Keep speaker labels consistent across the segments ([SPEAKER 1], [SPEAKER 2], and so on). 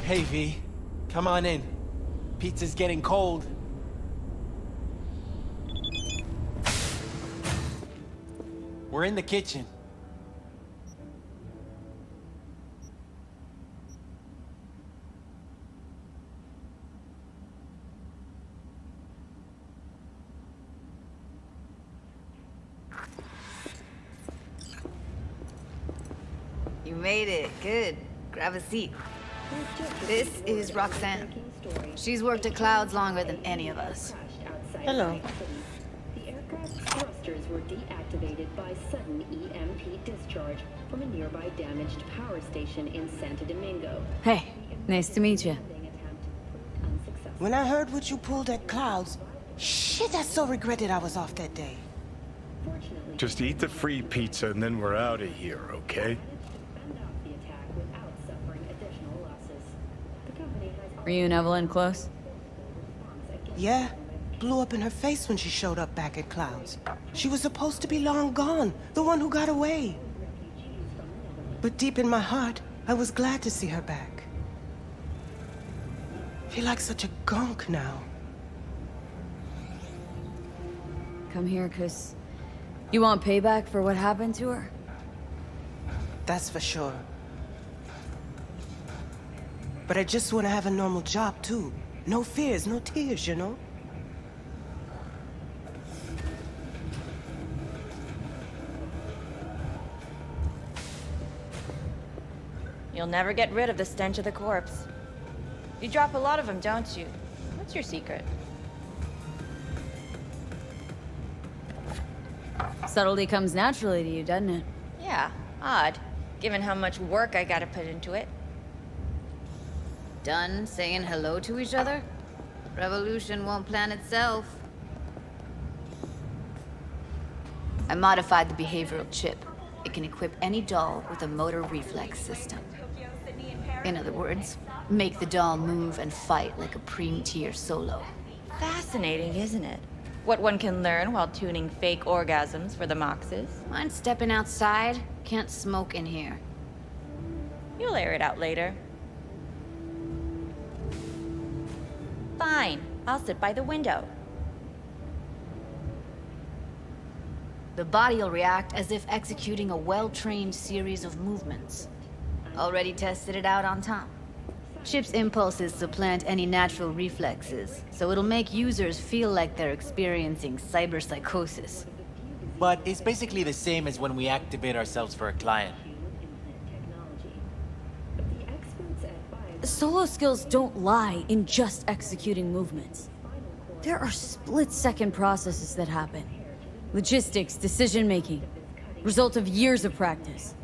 [SPEAKER 1] Hey, V. Come on in. Pizza's getting cold. We're in the kitchen.
[SPEAKER 2] You made it. Good. Grab a seat. This is Roxanne. She's worked at Clouds longer than any of us.
[SPEAKER 3] Hello.
[SPEAKER 4] The aircraft's thrusters were deactivated by sudden EMP discharge from a nearby damaged power station in Santo Domingo.
[SPEAKER 2] Hey, nice to meet you.
[SPEAKER 3] When I heard what you pulled at Clouds, shit, I so regretted I was off that day.
[SPEAKER 5] Just eat the free pizza and then we're out of here, okay?
[SPEAKER 2] Were you and Evelyn close?
[SPEAKER 3] Yeah, blew up in her face when she showed up back at Clouds. She was supposed to be long gone, the one who got away. But deep in my heart, I was glad to see her back. Feel like such a gunk now.
[SPEAKER 2] Come here, 'cause you want payback for what happened to her?
[SPEAKER 3] That's for sure. But I just want to have a normal job, too. No fears, no tears, you know?
[SPEAKER 6] You'll never get rid of the stench of the corpse. You drop a lot of them, don't you? What's your secret?
[SPEAKER 2] Subtlety comes naturally to you, doesn't it?
[SPEAKER 6] Yeah, odd, given how much work I gotta put into it.
[SPEAKER 2] Done saying hello to each other? Revolution won't plan itself. I modified the behavioral chip. It can equip any doll with a motor reflex system. In other words, make the doll move and fight like a preem-tier solo.
[SPEAKER 6] Fascinating, isn't it? What one can learn while tuning fake orgasms for the Moxes.
[SPEAKER 2] Mind stepping outside? Can't smoke in here.
[SPEAKER 6] You'll air it out later. Fine, I'll sit by the window.
[SPEAKER 2] The body'll react as if executing a well-trained series of movements. Already tested it out on Tom. Chip's impulses supplant any natural reflexes, so it'll make users feel like they're experiencing cyberpsychosis.
[SPEAKER 1] But it's basically the same as when we activate ourselves for a client.
[SPEAKER 2] Solo skills don't lie in just executing movements. There are split-second processes that happen. Logistics, decision-making, result of years of practice.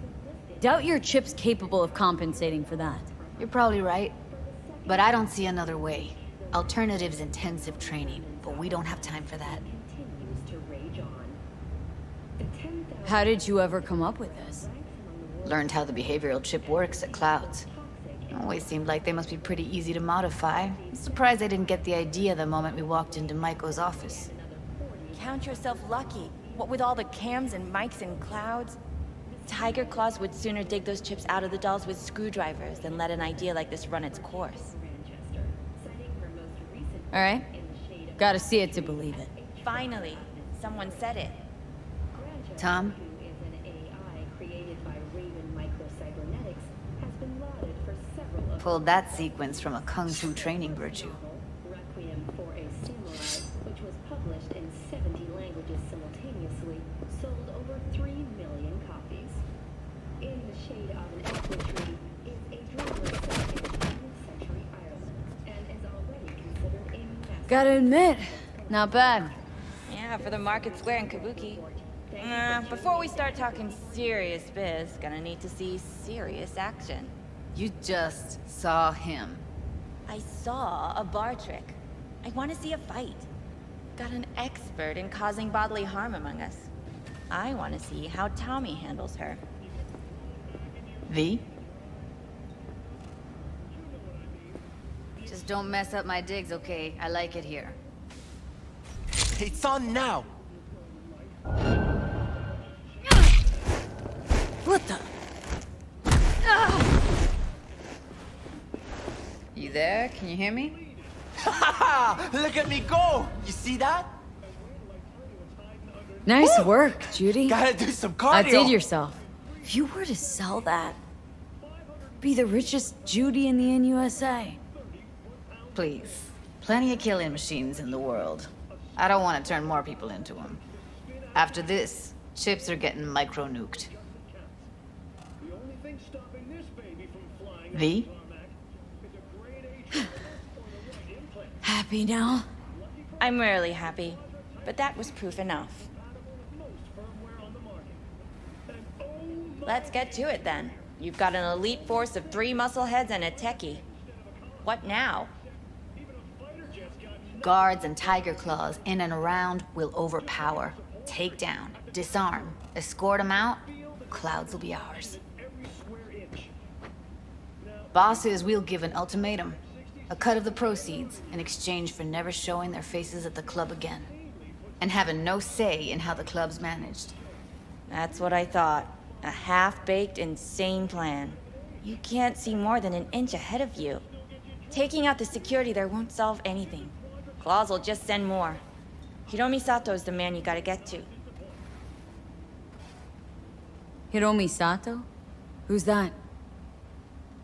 [SPEAKER 2] Doubt your chip's capable of compensating for that. You're probably right, but I don't see another way. Alternative's intensive training, but we don't have time for that. How did you ever come up with this? Learned how the behavioral chip works at Clouds. Always seemed like they must be pretty easy to modify. I'm surprised I didn't get the idea the moment we walked into Maiko's office.
[SPEAKER 6] Count yourself lucky. What with all the cams and mics and Clouds? Tiger Claws would sooner dig those chips out of the dolls with screwdrivers than let an idea like this run its course.
[SPEAKER 2] All right. Gotta see it to believe it.
[SPEAKER 6] Finally, someone said it.
[SPEAKER 2] Tom? Pulled that sequence from a kung fu training virtue.
[SPEAKER 4] Requiem for a Samurai, which was published in 70 languages simultaneously, sold over 3 million copies. In the Shade of an Apple Tree is a drama set in 20th century Ireland, and is already considered a masterpiece.
[SPEAKER 2] Gotta admit, not bad.
[SPEAKER 6] Yeah, for the Market Square in Kabuki. Before we start talking serious biz, gonna need to see serious action.
[SPEAKER 2] You just saw him.
[SPEAKER 6] I saw a bar trick. I want to see a fight. Got an expert in causing bodily harm among us. I want to see how Tommy handles her.
[SPEAKER 2] V? Just don't mess up my digs, okay? I like it here.
[SPEAKER 1] It's on now!
[SPEAKER 2] What the?
[SPEAKER 7] You there? Can you hear me?
[SPEAKER 1] Look at me go! You see that?
[SPEAKER 2] Nice work, Judy.
[SPEAKER 1] Gotta do some cardio.
[SPEAKER 2] Outdid yourself. If you were to sell that, be the richest Judy in the NUSA.
[SPEAKER 7] Please. Plenty of killing machines in the world. I don't want to turn more people into them. After this, chips are getting micro-nuked. V?
[SPEAKER 2] Happy now?
[SPEAKER 6] I'm rarely happy, but that was proof enough. Let's get to it then. You've got an elite force of 3 muscleheads and a techie. What now?
[SPEAKER 7] Guards and tiger claws in and around will overpower, take down, disarm, escort them out. Clouds will be ours. Bosses, we'll give an ultimatum. A cut of the proceeds in exchange for never showing their faces at the club again. And having no say in how the club's managed.
[SPEAKER 6] That's what I thought. A half-baked, insane plan. You can't see more than an inch ahead of you. Taking out the security there won't solve anything. Claws will just send more. Hiromi Sato's the man you gotta get to.
[SPEAKER 2] Hiromi Sato? Who's that?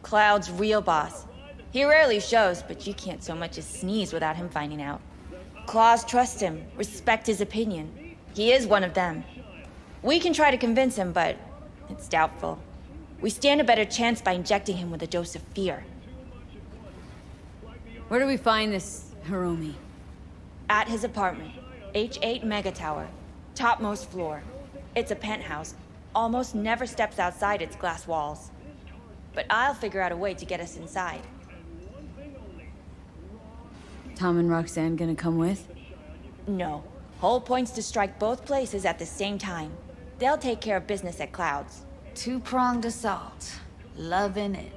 [SPEAKER 6] Cloud's real boss. He rarely shows, but you can't so much as sneeze without him finding out. Claws trust him, respect his opinion. He is one of them. We can try to convince him, but it's doubtful. We stand a better chance by injecting him with a dose of fear.
[SPEAKER 2] Where do we find this Hiromi?
[SPEAKER 6] At his apartment, H8 Mega Tower, topmost floor. It's a penthouse, almost never steps outside its glass walls. But I'll figure out a way to get us inside.
[SPEAKER 2] Tom and Roxanne gonna come with?
[SPEAKER 6] No. Whole point's to strike both places at the same time. They'll take care of business at Clouds.
[SPEAKER 7] Two-pronged assault. Loving it.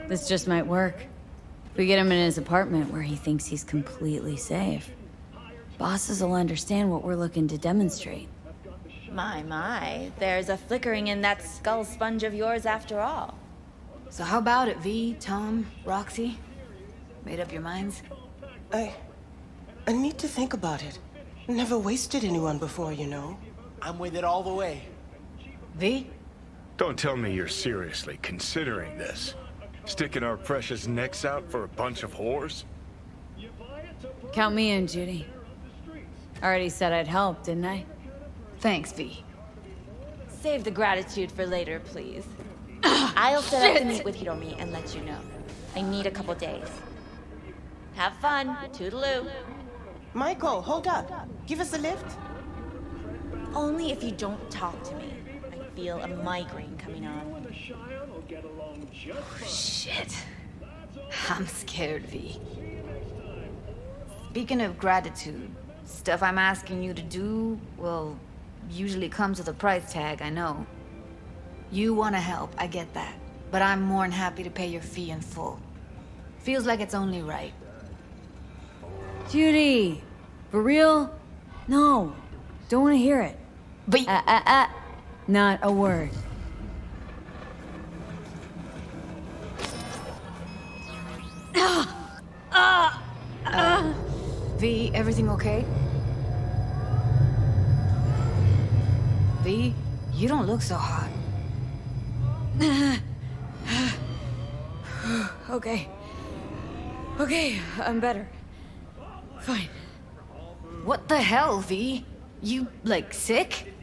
[SPEAKER 2] This just might work. If we get him in his apartment where he thinks he's completely safe, bosses will understand what we're looking to demonstrate.
[SPEAKER 6] My, there's a flickering in that skull sponge of yours after all.
[SPEAKER 7] So how about it, V, Tom, Roxy? Made up your minds?
[SPEAKER 3] I need to think about it. Never wasted anyone before, you know.
[SPEAKER 1] I'm with it all the way.
[SPEAKER 7] V?
[SPEAKER 5] Don't tell me you're seriously considering this. Sticking our precious necks out for a bunch of whores?
[SPEAKER 2] Count me in, Judy. Already said I'd help, didn't I?
[SPEAKER 7] Thanks, V.
[SPEAKER 6] Save the gratitude for later, please. I'll set up to meet with Hiromi and let you know. I need a couple days. Have fun. Toodaloo.
[SPEAKER 3] Michael, hold up. Give us a lift.
[SPEAKER 6] Only if you don't talk to me. I feel a migraine coming on.
[SPEAKER 7] Shit. I'm scared, V. Speaking of gratitude, stuff I'm asking you to do, well, usually comes with a price tag, I know. You want to help, I get that. But I'm more than happy to pay your fee in full. Feels like it's only right.
[SPEAKER 2] Judy! For real? No. Don't want to hear it.
[SPEAKER 7] But
[SPEAKER 2] Not a word.
[SPEAKER 7] V, everything okay? V, you don't look so hot.
[SPEAKER 2] Okay. Okay, I'm better. Fine.
[SPEAKER 7] What the hell, V? You, like, sick?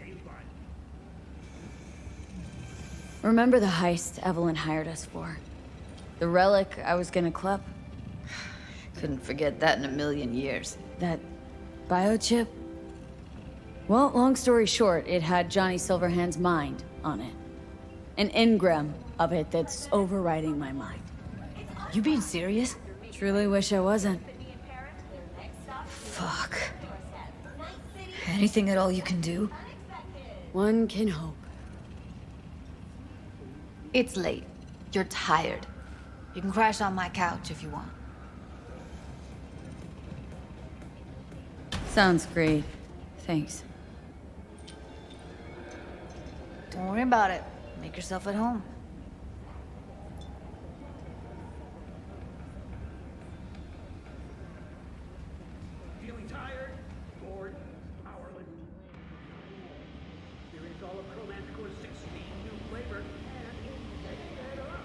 [SPEAKER 2] Remember the heist Evelyn hired us for? The relic I was gonna club?
[SPEAKER 7] Couldn't forget that in a million years.
[SPEAKER 2] That biochip? Well, long story short, it had Johnny Silverhand's mind on it. An engram of it that's overriding my mind.
[SPEAKER 7] You being serious?
[SPEAKER 2] Truly wish I wasn't.
[SPEAKER 7] Fuck. Anything at all you can do?
[SPEAKER 2] One can hope.
[SPEAKER 7] It's late. You're tired. You can crash on my couch if you want.
[SPEAKER 2] Sounds great. Thanks.
[SPEAKER 7] Don't worry about it. Make yourself at home.
[SPEAKER 8] Feeling tired, bored, powerless. Experience all of Chromanticore's 16 new flavors and get up.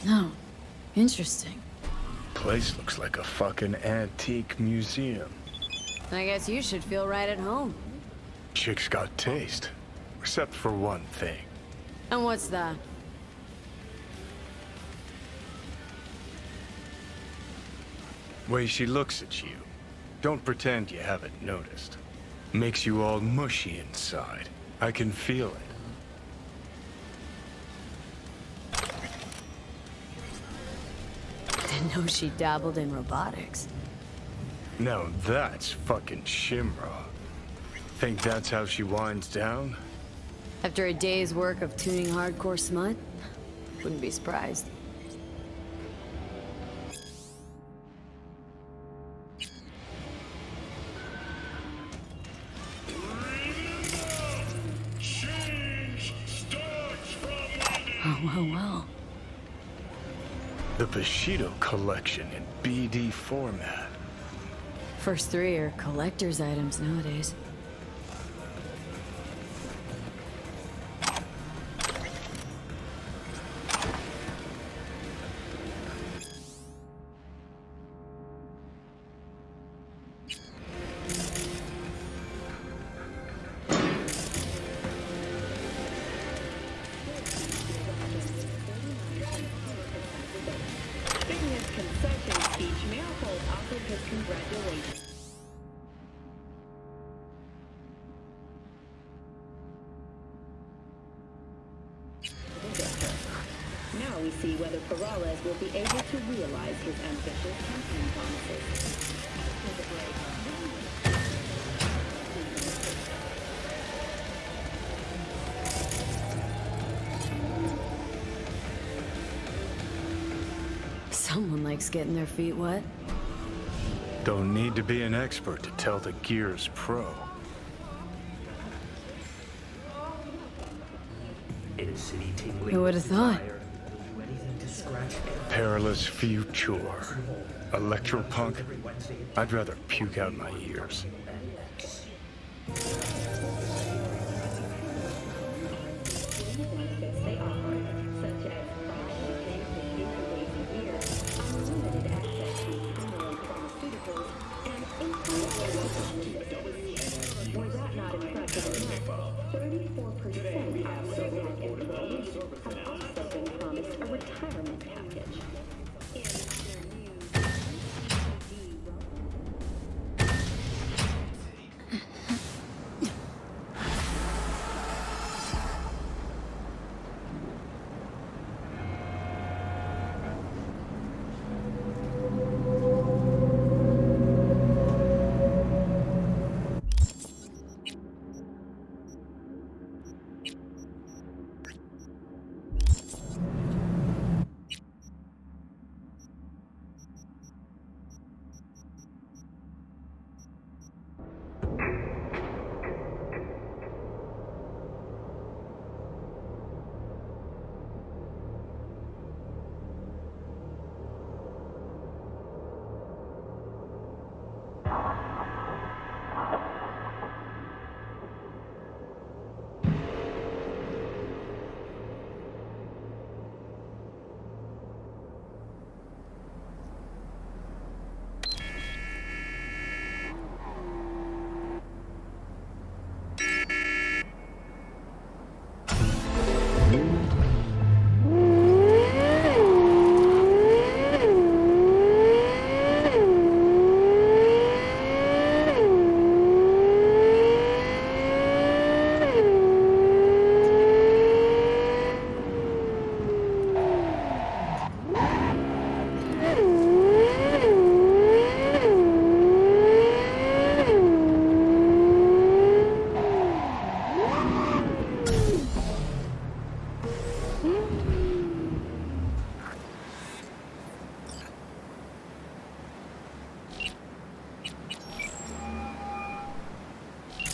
[SPEAKER 2] Oh, interesting.
[SPEAKER 5] Place looks like a fucking antique museum.
[SPEAKER 2] I guess you should feel right at home.
[SPEAKER 5] Chick's got taste. Except for one thing.
[SPEAKER 2] And what's that?
[SPEAKER 5] Way she looks at you. Don't pretend you haven't noticed. Makes you all mushy inside. I can feel it.
[SPEAKER 2] Didn't know she dabbled in robotics.
[SPEAKER 5] Now that's fucking Shimra. Think that's how she winds down?
[SPEAKER 2] After a day's work of tuning hardcore smut? Wouldn't be surprised. Well.
[SPEAKER 5] The Bushido collection in BD format.
[SPEAKER 2] First three are collector's items nowadays.
[SPEAKER 4] In his concession speech, Marigold offered his congratulations. Now we see whether Peralez will be able to realize his ambitious campaign promises.
[SPEAKER 2] Someone likes getting their feet wet.
[SPEAKER 5] Don't need to be an expert to tell the Gear's pro.
[SPEAKER 8] In a city tingling
[SPEAKER 2] Who would have thought?
[SPEAKER 8] desire, do anything to scratch it.
[SPEAKER 5] Perilous future. Electropunk? I'd rather puke out my ears.
[SPEAKER 4] Benefits they offer, such as unlimited access to stimulant pharmaceuticals, and infinite were that not impressive enough, 34% of Soviet employees have also been promised a retirement package. In their new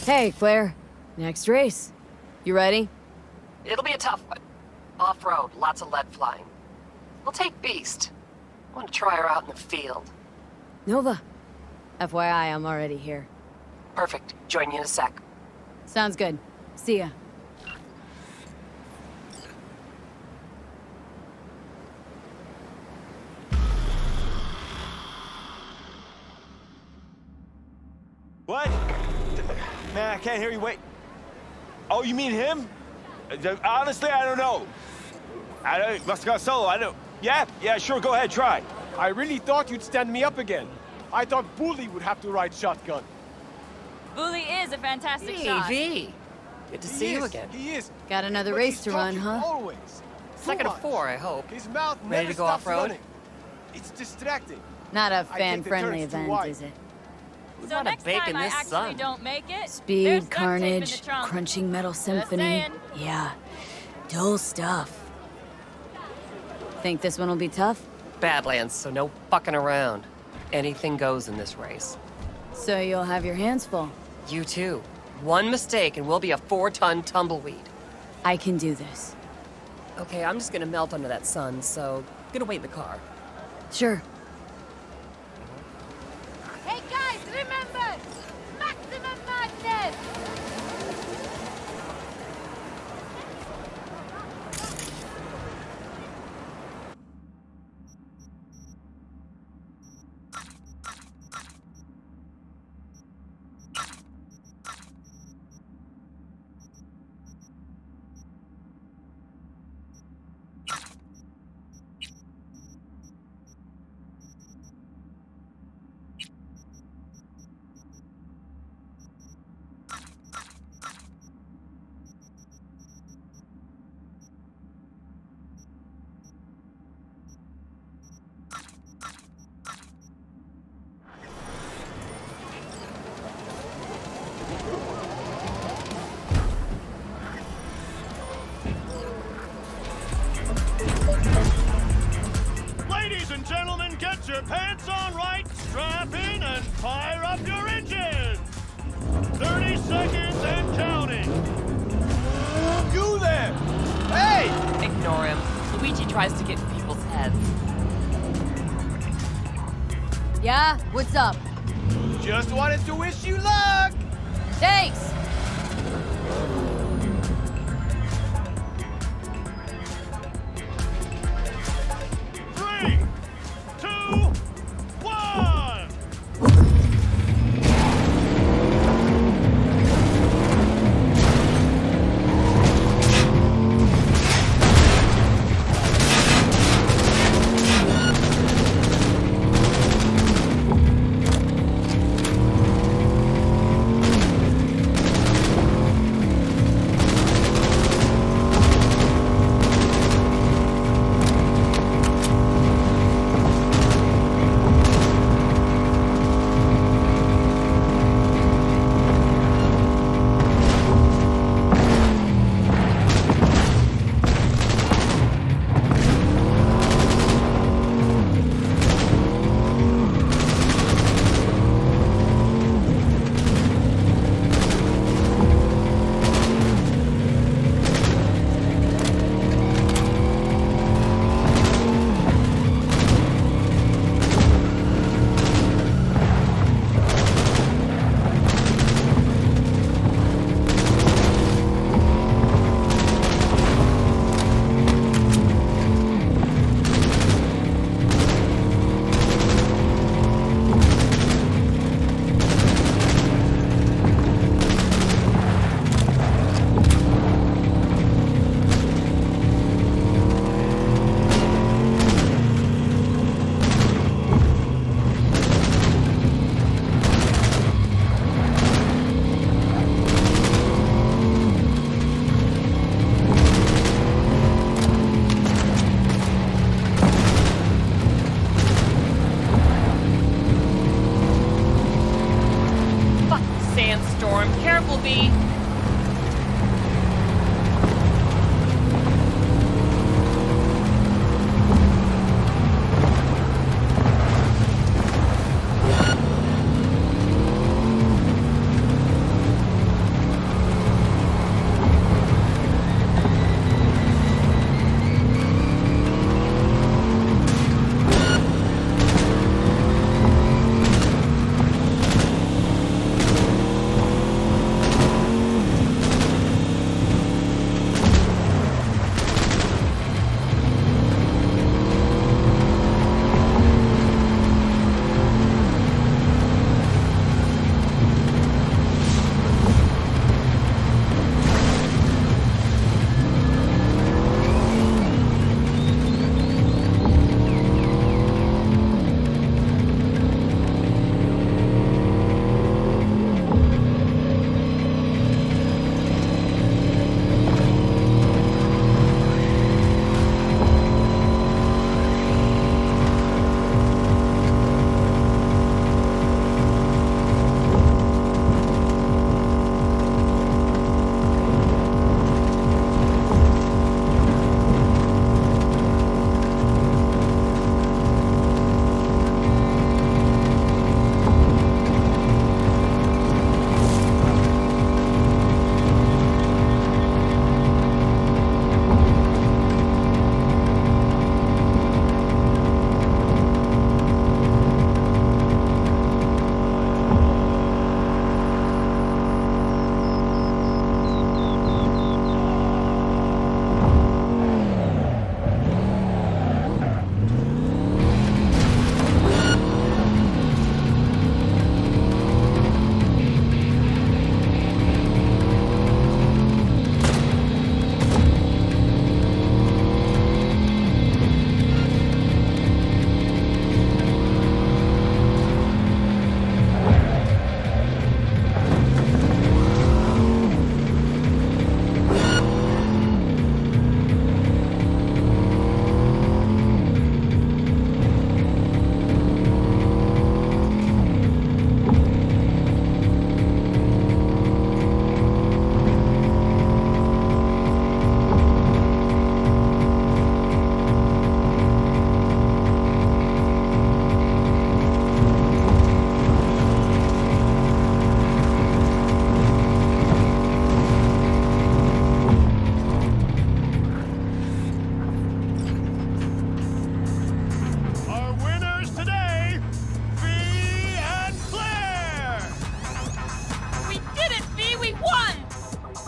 [SPEAKER 2] Hey, Claire. Next race. You ready?
[SPEAKER 9] It'll be a tough one. Off-road, lots of lead flying. We'll take Beast. I want to try her out in the field.
[SPEAKER 2] Nova. FYI, I'm already here.
[SPEAKER 9] Perfect. Join you in a sec.
[SPEAKER 2] Sounds good. See ya.
[SPEAKER 10] What? Man, I can't hear you. Wait. Oh, you mean him? Honestly, I don't know. Must have gone solo. I don't. Yeah, sure. Go ahead, try.
[SPEAKER 11] I really thought you'd stand me up again. I thought Bully would have to ride shotgun.
[SPEAKER 6] Bully is a fantastic shot.
[SPEAKER 9] V. Good to see you again.
[SPEAKER 11] He is.
[SPEAKER 2] Got another
[SPEAKER 11] But
[SPEAKER 2] race
[SPEAKER 11] he's
[SPEAKER 2] to run,
[SPEAKER 11] talking
[SPEAKER 2] huh?
[SPEAKER 11] Always.
[SPEAKER 9] Second
[SPEAKER 11] Too
[SPEAKER 9] of
[SPEAKER 11] much.
[SPEAKER 9] 4, I hope.
[SPEAKER 11] His mouth
[SPEAKER 9] Ready
[SPEAKER 11] never
[SPEAKER 9] to go
[SPEAKER 11] stops
[SPEAKER 9] off-road?
[SPEAKER 11] running. It's distracting.
[SPEAKER 2] Not a
[SPEAKER 11] I think the
[SPEAKER 2] fan-friendly
[SPEAKER 11] turn's too
[SPEAKER 2] event,
[SPEAKER 11] wide.
[SPEAKER 2] is it?
[SPEAKER 9] Who's
[SPEAKER 6] So
[SPEAKER 9] not a
[SPEAKER 6] next
[SPEAKER 9] bake
[SPEAKER 6] time
[SPEAKER 9] in
[SPEAKER 6] I
[SPEAKER 9] this
[SPEAKER 6] actually
[SPEAKER 9] sun?
[SPEAKER 6] don't make it, there's
[SPEAKER 2] Speed,
[SPEAKER 6] duct tape in the
[SPEAKER 2] carnage,
[SPEAKER 6] trunk.
[SPEAKER 2] crunching metal symphony.
[SPEAKER 6] saying.
[SPEAKER 2] Yeah, dull stuff. Think this one will be tough?
[SPEAKER 9] Badlands, so no fucking around. Anything goes in this race.
[SPEAKER 2] So you'll have your hands full.
[SPEAKER 9] You too. One mistake and we'll be a 4-ton tumbleweed.
[SPEAKER 2] I can do this.
[SPEAKER 9] Okay, I'm just gonna melt under that sun, so gonna wait in the car.
[SPEAKER 2] Sure.
[SPEAKER 12] Hey guys, remember! Maximum madness!
[SPEAKER 13] Ladies and gentlemen, get your pants on right, strap in, and fire up your engines! 30 seconds and counting!
[SPEAKER 10] You there! Hey!
[SPEAKER 9] Ignore him. Luigi tries to get in people's heads.
[SPEAKER 2] Yeah? What's up?
[SPEAKER 10] Just wanted to wish you luck!
[SPEAKER 2] Thanks!
[SPEAKER 13] Three, two, one!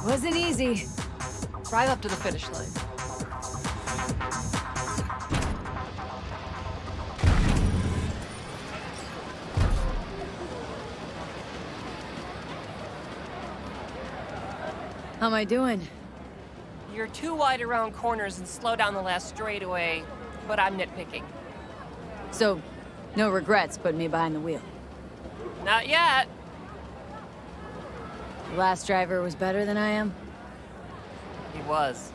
[SPEAKER 2] Wasn't easy.
[SPEAKER 9] Drive up to the finish line.
[SPEAKER 2] How am I doing?
[SPEAKER 9] You're too wide around corners and slow down the last straightaway, but I'm nitpicking.
[SPEAKER 2] So, no regrets putting me behind the wheel.
[SPEAKER 9] Not yet.
[SPEAKER 2] The last driver was better than I am?
[SPEAKER 9] He was.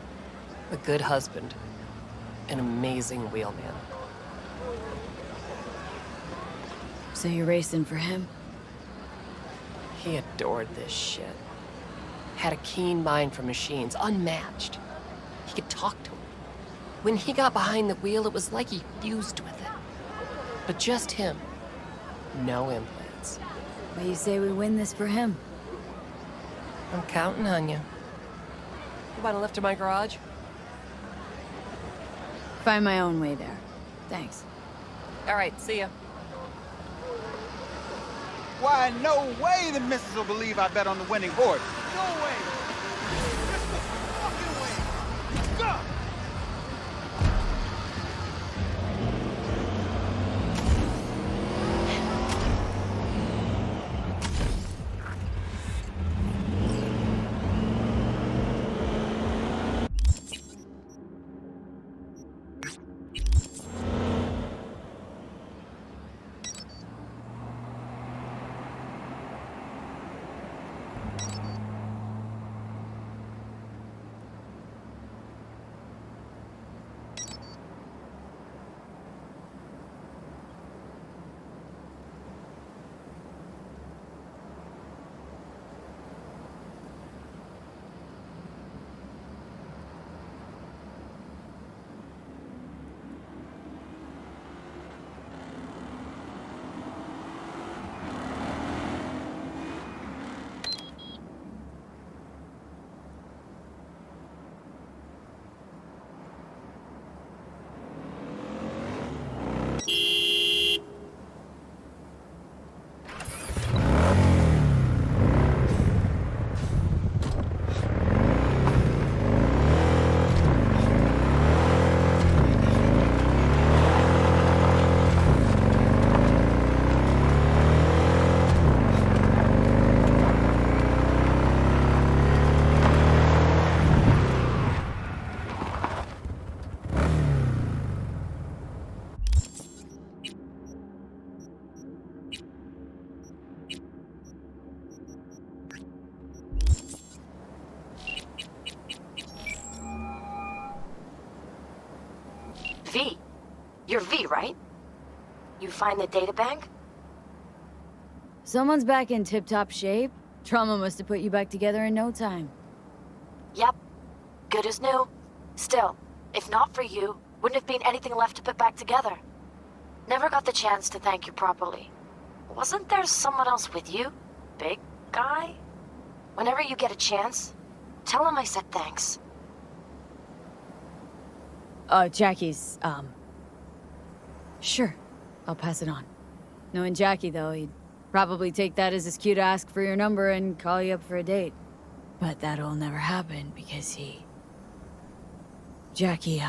[SPEAKER 9] A good husband. An amazing wheelman.
[SPEAKER 2] So you're racing for him?
[SPEAKER 9] He adored this shit. Had a keen mind for machines, unmatched. He could talk to him. When he got behind the wheel, it was like he fused with it. But just him. No implants.
[SPEAKER 2] Well, you say we win this for him?
[SPEAKER 9] I'm counting on you. You want a lift to my garage?
[SPEAKER 2] Find my own way there. Thanks.
[SPEAKER 9] All right, see ya.
[SPEAKER 14] Why, no way the missus will believe I bet on the winning horse. No way! Just no fucking way! Let's go!
[SPEAKER 15] V. You're V, right? You find the databank?
[SPEAKER 2] Someone's back in tip-top shape. Trauma must have put you back together in no time.
[SPEAKER 15] Yep. Good as new. Still, if not for you, wouldn't have been anything left to put back together. Never got the chance to thank you properly. Wasn't there someone else with you? Big guy? Whenever you get a chance, tell him I said thanks.
[SPEAKER 2] Jackie's, Sure, I'll pass it on. Knowing Jackie, though, he'd probably take that as his cue to ask for your number and call you up for a date. But that'll never happen because Jackie,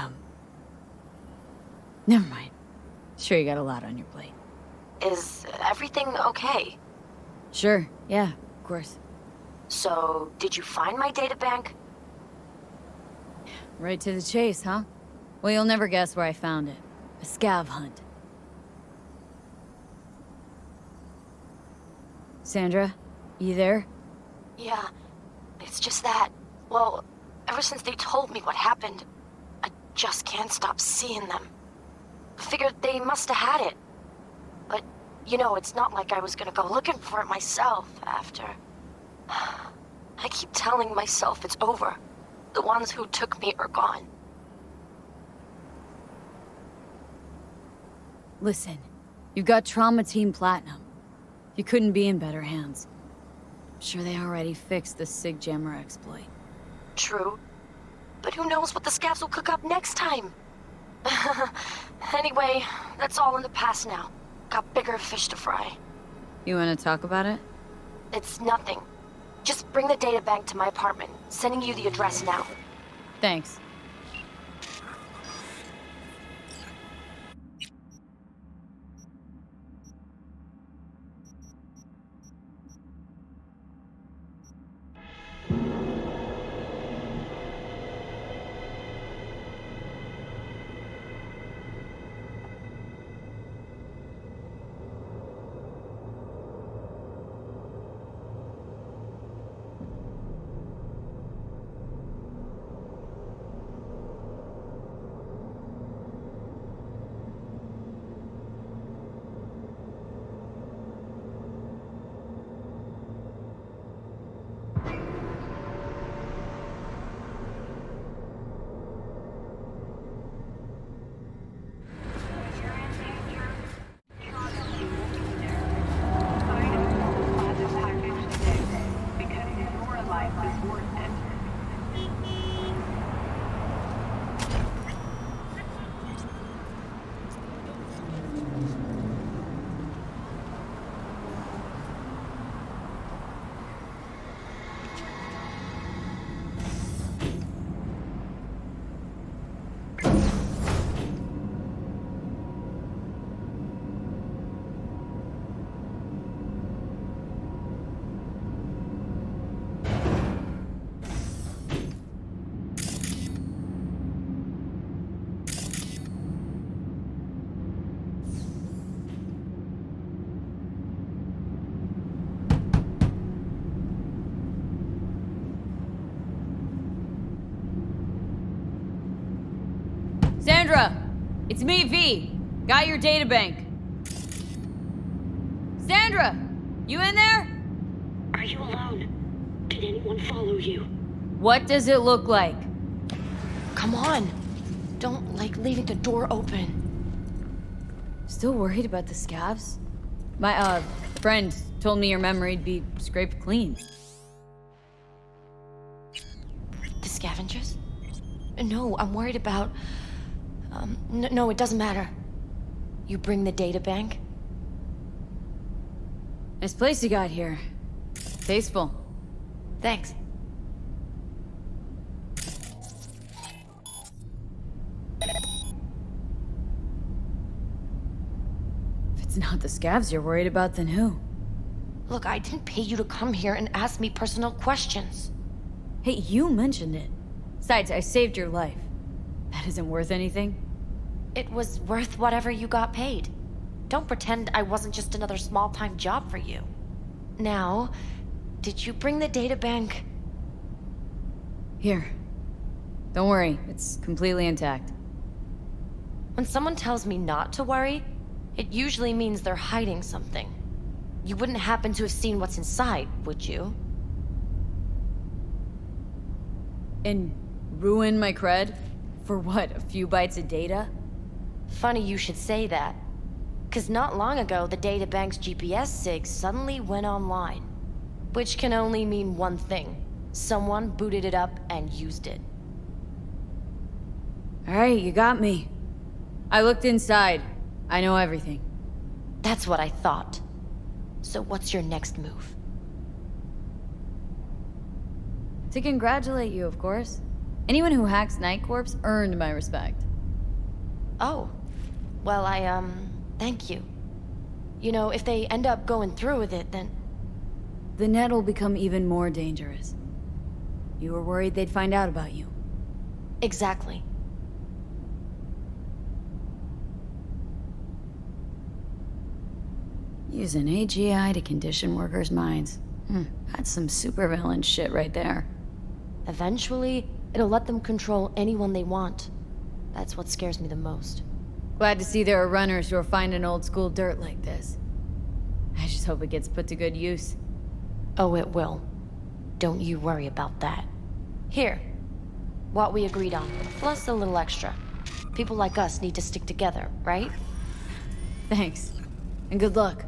[SPEAKER 2] never mind. Sure, you got a lot on your plate.
[SPEAKER 15] Is everything okay?
[SPEAKER 2] Sure, yeah, of course.
[SPEAKER 15] So, did you find my databank?
[SPEAKER 2] Right to the chase, huh? Well, you'll never guess where I found it. A scav hunt. Sandra, you there?
[SPEAKER 15] Yeah, it's just that. Well, ever since they told me what happened, I just can't stop seeing them. Figured they must have had it. But, you know, it's not like I was gonna go looking for it myself after. I keep telling myself it's over. The ones who took me are gone.
[SPEAKER 2] Listen, you've got Trauma Team Platinum. You couldn't be in better hands. I'm sure they already fixed the Sig Jammer exploit.
[SPEAKER 15] True. But who knows what the scavs will cook up next time? Anyway, that's all in the past now. Got bigger fish to fry.
[SPEAKER 2] You want to talk about it?
[SPEAKER 15] It's nothing. Just bring the data bank to my apartment. Sending you the address now.
[SPEAKER 2] Thanks. Sandra! It's me, V. Got your databank. Sandra! You in there?
[SPEAKER 16] Are you alone? Did anyone follow you?
[SPEAKER 2] What does it look like?
[SPEAKER 15] Come on. Don't like leaving the door open.
[SPEAKER 2] Still worried about the scabs? My, friend told me your memory'd be scraped clean.
[SPEAKER 15] The scavengers? No, I'm worried about... No, it doesn't matter. You bring the data bank?
[SPEAKER 2] Nice place you got here. Tasteful.
[SPEAKER 15] Thanks.
[SPEAKER 2] If it's not the scavs you're worried about, then who?
[SPEAKER 15] Look, I didn't pay you to come here and ask me personal questions.
[SPEAKER 2] Hey, you mentioned it. Besides, I saved your life. That isn't worth anything?
[SPEAKER 15] It was worth whatever you got paid. Don't pretend I wasn't just another small-time job for you. Now, did you bring the data bank?
[SPEAKER 2] Here. Don't worry, it's completely intact.
[SPEAKER 15] When someone tells me not to worry, it usually means they're hiding something. You wouldn't happen to have seen what's inside, would you?
[SPEAKER 2] And ruin my cred? For what, a few bytes of data?
[SPEAKER 15] Funny you should say that. 'Cause not long ago, the databank's GPS sig suddenly went online. Which can only mean one thing. Someone booted it up and used it.
[SPEAKER 2] Alright, you got me. I looked inside. I know everything.
[SPEAKER 15] That's what I thought. So what's your next move?
[SPEAKER 2] To congratulate you, of course. Anyone who hacks Night Corps earned my respect.
[SPEAKER 15] Oh. Well, thank you. You know, if they end up going through with it, then...
[SPEAKER 2] The net will become even more dangerous. You were worried they'd find out about you.
[SPEAKER 15] Exactly.
[SPEAKER 2] Use an AGI to condition workers' minds. That's some supervillain shit right there.
[SPEAKER 15] Eventually, it'll let them control anyone they want. That's what scares me the most.
[SPEAKER 2] Glad to see there are runners who are finding old school dirt like this. I just hope it gets put to good use.
[SPEAKER 15] Oh, it will. Don't you worry about that. Here. What we agreed on, plus a little extra. People like us need to stick together, right?
[SPEAKER 2] Thanks. And good luck.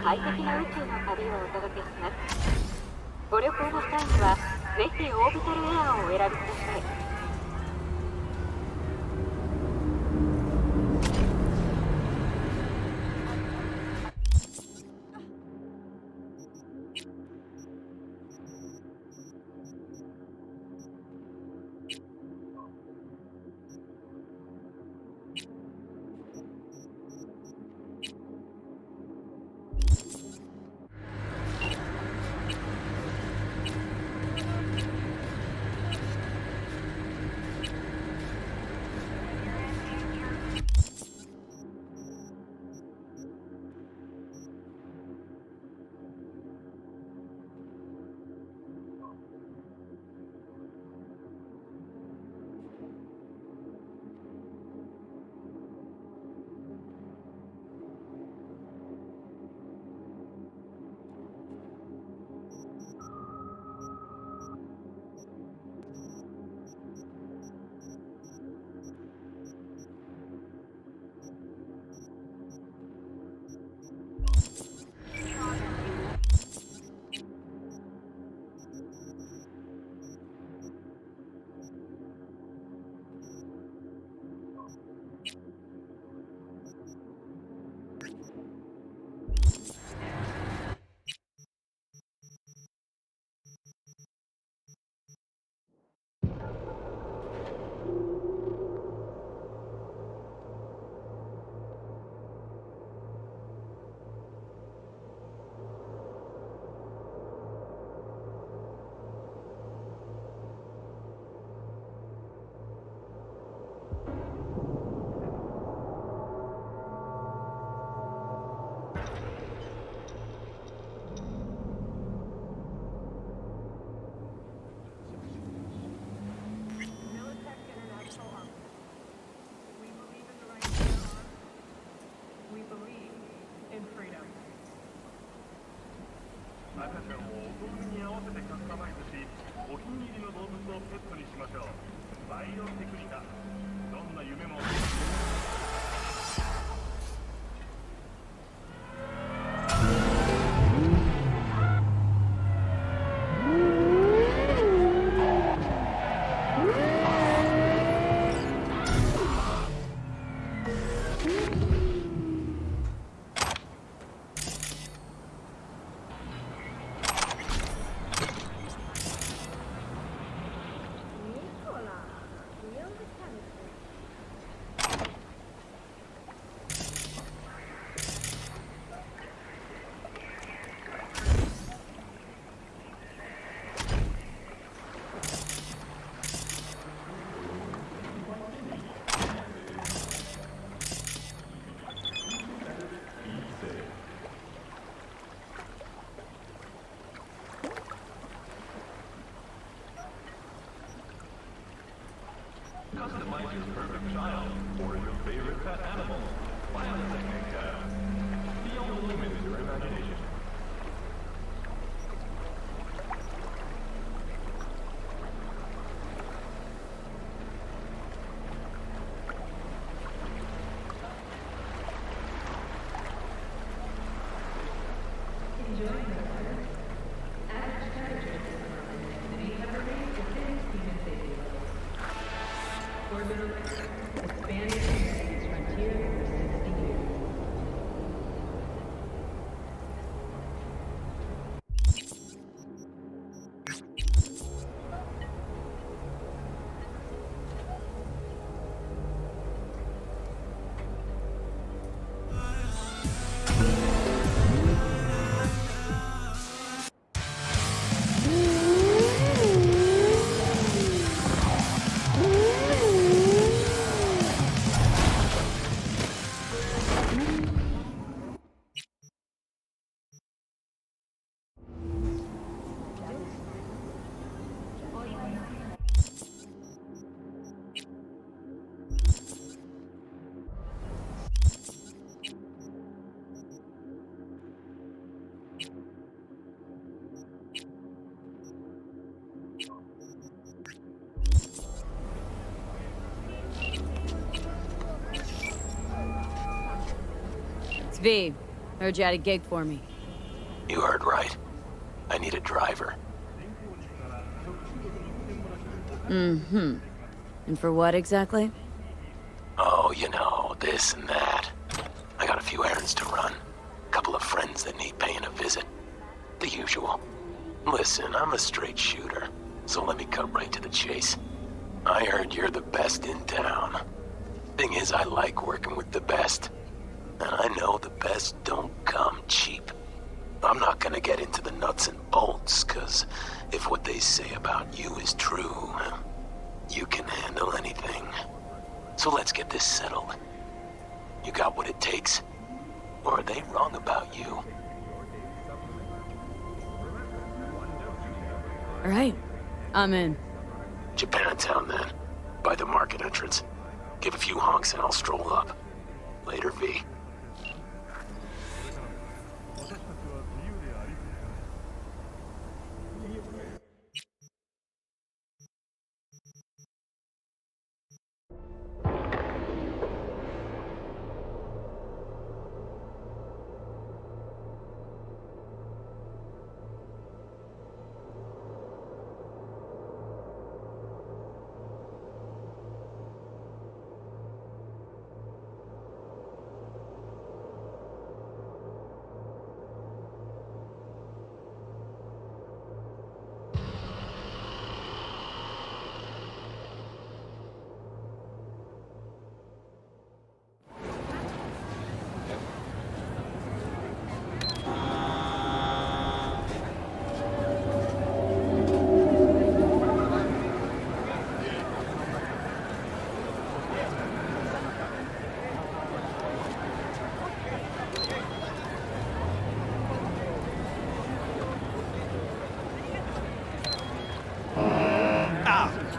[SPEAKER 4] 快適な宇宙の旅をお届けします。ご旅行の際にはぜひオービタルエアーをお選びください。
[SPEAKER 17] Customize your perfect child or your favorite pet animal. Find the technique tab. Beyond the limit of your imagination.
[SPEAKER 2] It's V. Heard you had a gig for me.
[SPEAKER 18] You heard right. I need a driver.
[SPEAKER 2] Mm-hmm. And for what exactly?
[SPEAKER 18] Oh, you know, this and that. I got a few errands to run. Couple of friends that need paying a visit. The usual. Listen, I'm a straight shooter, so let me cut right to the chase. I heard you're the best in town. Thing is, I like working with the best. And I know the best don't come cheap. I'm not gonna get into the nuts and bolts, cause if what they say about you is true, you can handle anything. So let's get this settled. You got what it takes? Or are they wrong about you?
[SPEAKER 2] All right, I'm in.
[SPEAKER 18] Japantown then. By the market entrance. Give a few honks and I'll stroll up. Later, V.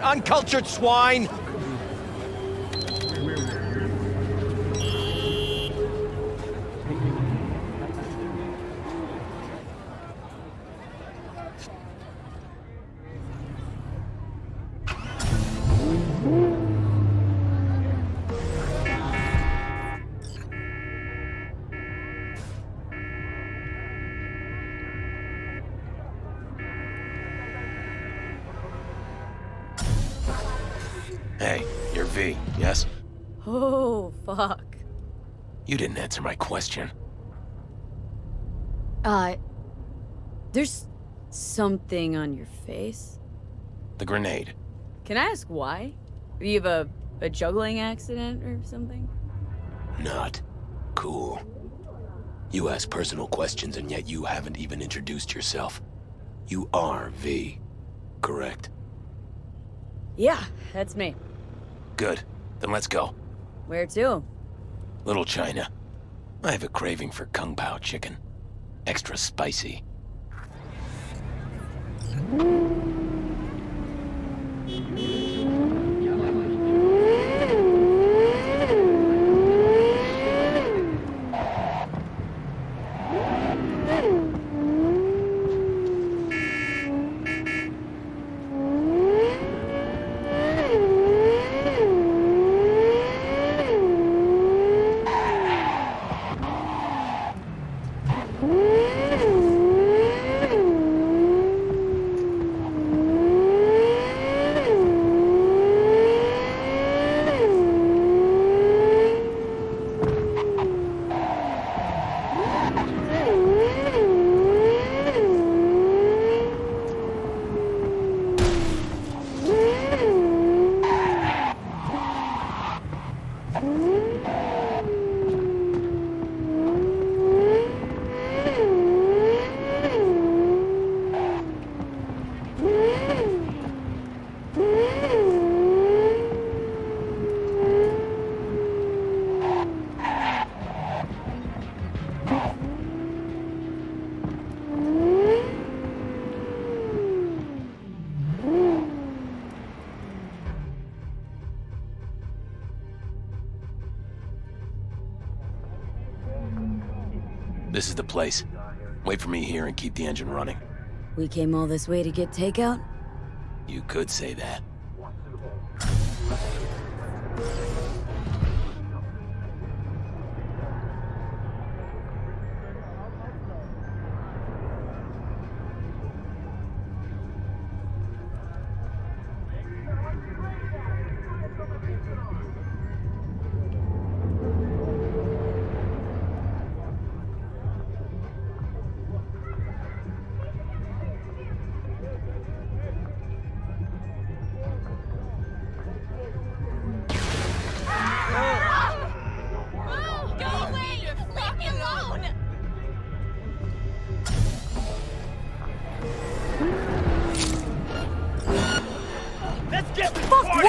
[SPEAKER 11] Uncultured swine!
[SPEAKER 18] Hey, you're V, yes?
[SPEAKER 2] Oh, fuck.
[SPEAKER 18] You didn't answer my question.
[SPEAKER 2] There's something on your face.
[SPEAKER 18] The grenade.
[SPEAKER 2] Can I ask why? Do you have a juggling accident or something?
[SPEAKER 18] Not cool. You ask personal questions and yet you haven't even introduced yourself. You are V, correct?
[SPEAKER 2] Yeah, that's me.
[SPEAKER 18] Good. Then let's go.
[SPEAKER 2] Where to?
[SPEAKER 18] Little China. I have a craving for Kung Pao chicken. Extra spicy. This is the place. Wait for me here and keep the engine running.
[SPEAKER 2] We came all this way to get takeout?
[SPEAKER 18] You could say that.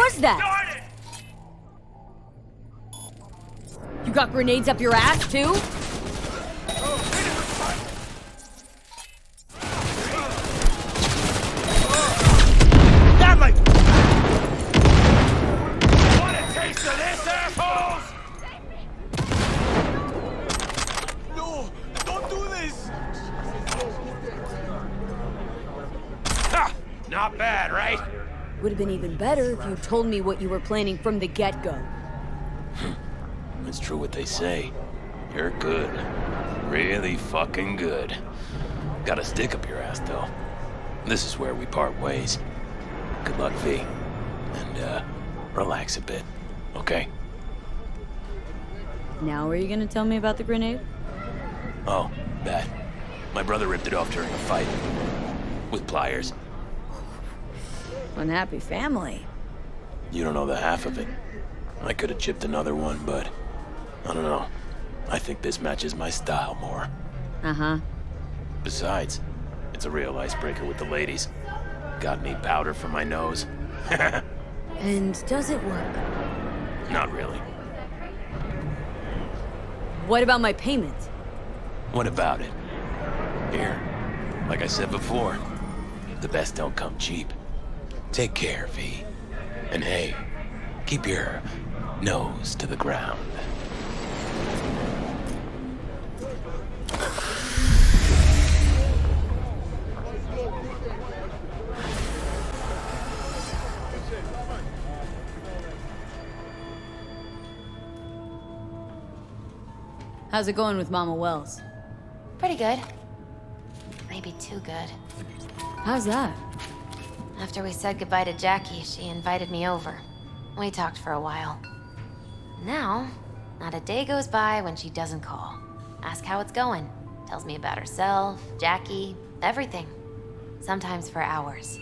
[SPEAKER 2] was that? You got grenades up your ass, too?
[SPEAKER 10] Want a taste of this, assholes?
[SPEAKER 11] No, don't do this!
[SPEAKER 10] Ha! Not bad, right?
[SPEAKER 2] Would have been even better if you told me what you were planning from the get-go.
[SPEAKER 18] It's true what they say. You're good. Really fucking good. Got a stick up your ass, though. This is where we part ways. Good luck, V. And, relax a bit, okay?
[SPEAKER 2] Now are you gonna tell me about the grenade?
[SPEAKER 18] Oh, that. My brother ripped it off during a fight. With pliers.
[SPEAKER 2] Unhappy family.
[SPEAKER 18] You don't know the half of it. I could have chipped another one, but... I don't know. I think this matches my style more.
[SPEAKER 2] Uh-huh.
[SPEAKER 18] Besides, it's a real icebreaker with the ladies. Got any powder for my nose?
[SPEAKER 2] And does it work?
[SPEAKER 18] Not really.
[SPEAKER 2] What about my payment?
[SPEAKER 18] What about it? Here, like I said before, the best don't come cheap. Take care, V. And hey, keep your nose to the ground.
[SPEAKER 2] How's it going with Mama Wells?
[SPEAKER 15] Pretty good. Maybe too good.
[SPEAKER 2] How's that?
[SPEAKER 15] After we said goodbye to Jackie, she invited me over. We talked for a while. Now, not a day goes by when she doesn't call. Ask how it's going. Tells me about herself, Jackie, everything. Sometimes for hours.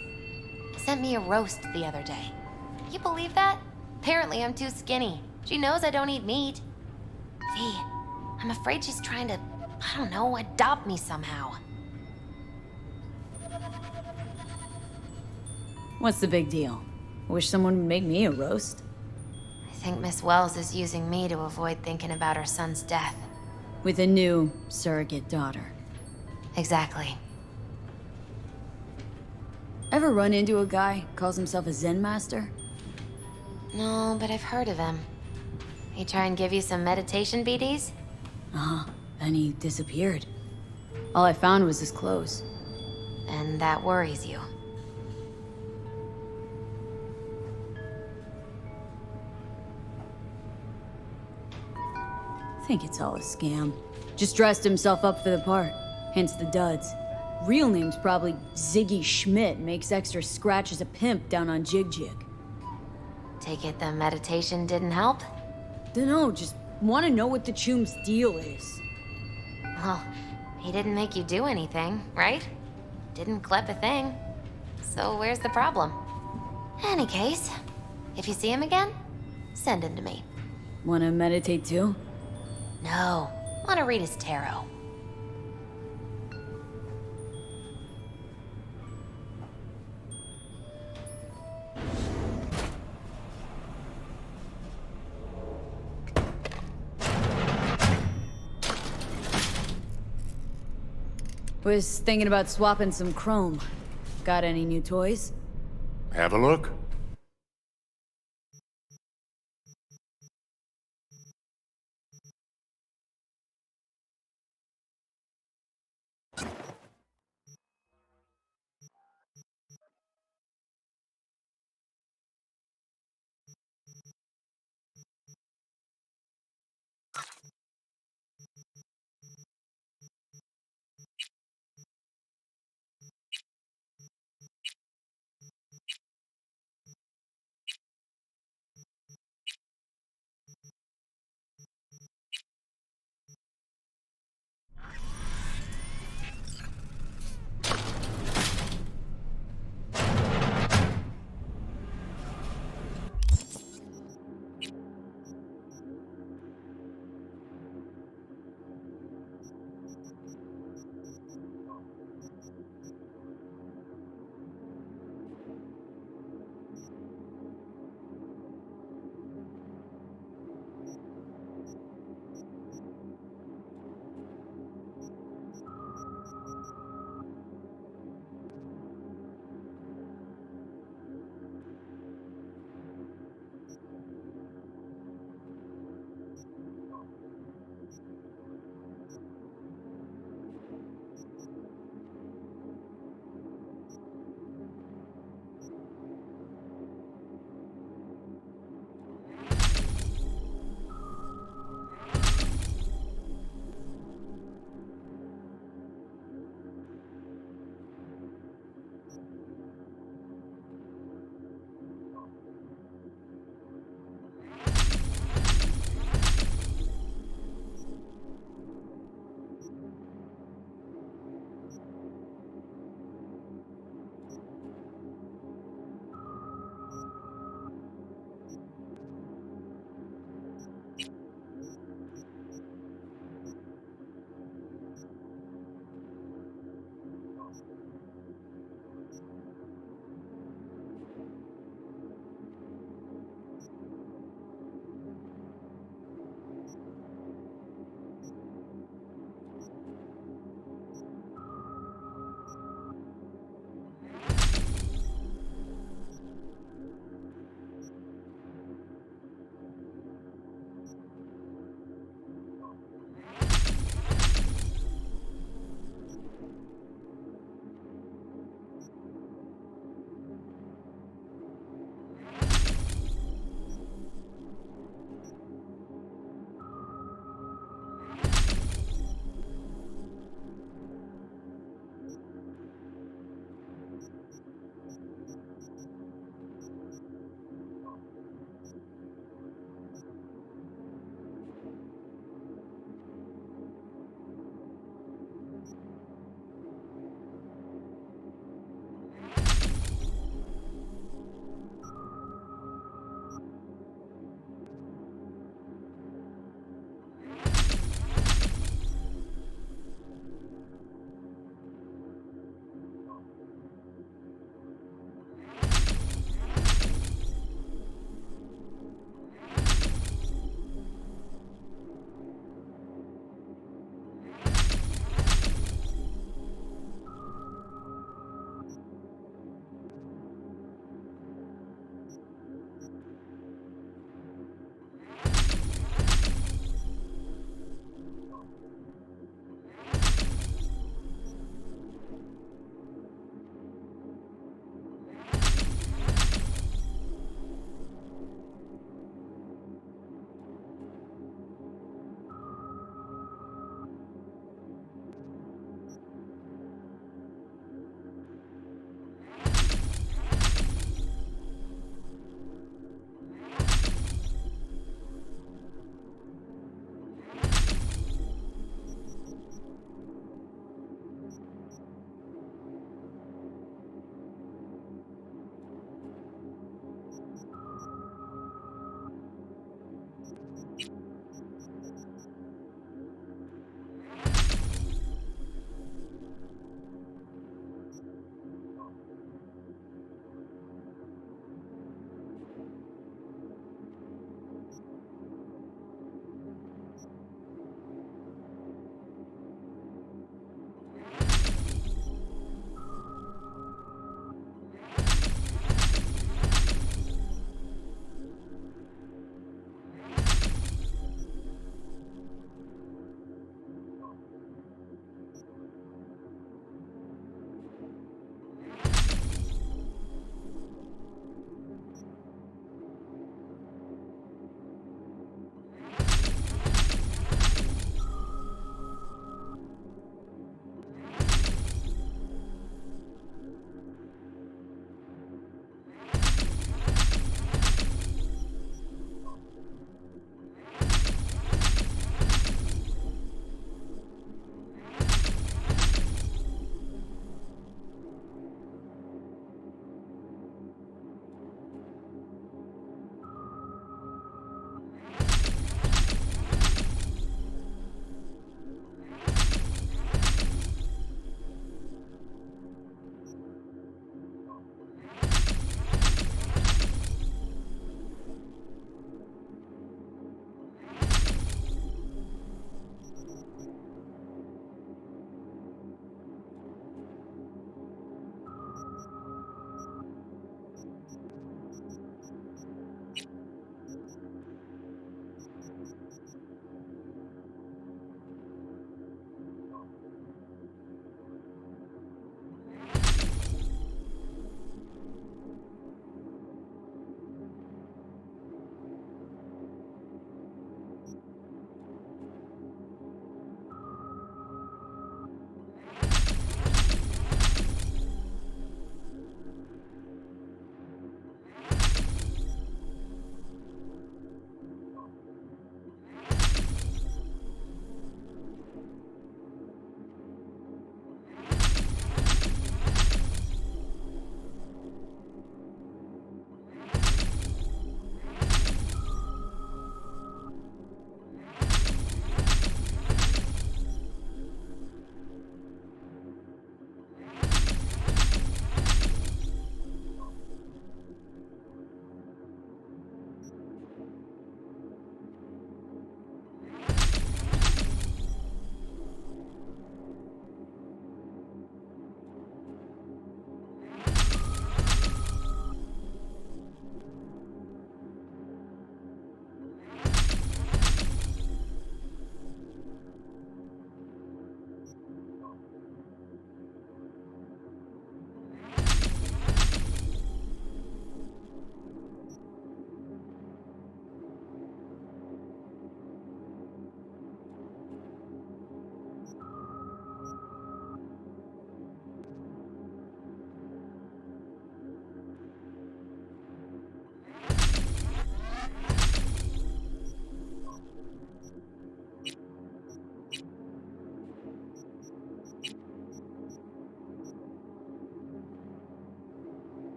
[SPEAKER 15] Sent me a roast the other day. You believe that? Apparently I'm too skinny. She knows I don't eat meat. V, I'm afraid she's trying to, I don't know, adopt me somehow.
[SPEAKER 2] What's the big deal? I wish someone would make me a roast.
[SPEAKER 15] I think Miss Wells is using me to avoid thinking about her son's death.
[SPEAKER 2] With a new surrogate daughter.
[SPEAKER 15] Exactly.
[SPEAKER 2] Ever run into a guy who calls himself a Zen master?
[SPEAKER 15] No, but I've heard of him. He try and give you some meditation BDs?
[SPEAKER 2] Uh-huh. Then he disappeared. All I found was his clothes.
[SPEAKER 15] And that worries you.
[SPEAKER 2] I think it's all a scam. Just dressed himself up for the part. Hence the duds. Real name's probably Ziggy Schmidt, makes extra scratch as a pimp down on Jig Jig.
[SPEAKER 15] Take it the meditation didn't help?
[SPEAKER 2] Dunno, just want to know what the choom's deal is.
[SPEAKER 15] Well, he didn't make you do anything, right? Didn't clip a thing. So where's the problem? Any case, if you see him again, send him to me.
[SPEAKER 2] Wanna meditate too?
[SPEAKER 15] No, wanna read his tarot.
[SPEAKER 2] Was thinking about swapping some chrome. Got any new toys?
[SPEAKER 19] Have a look.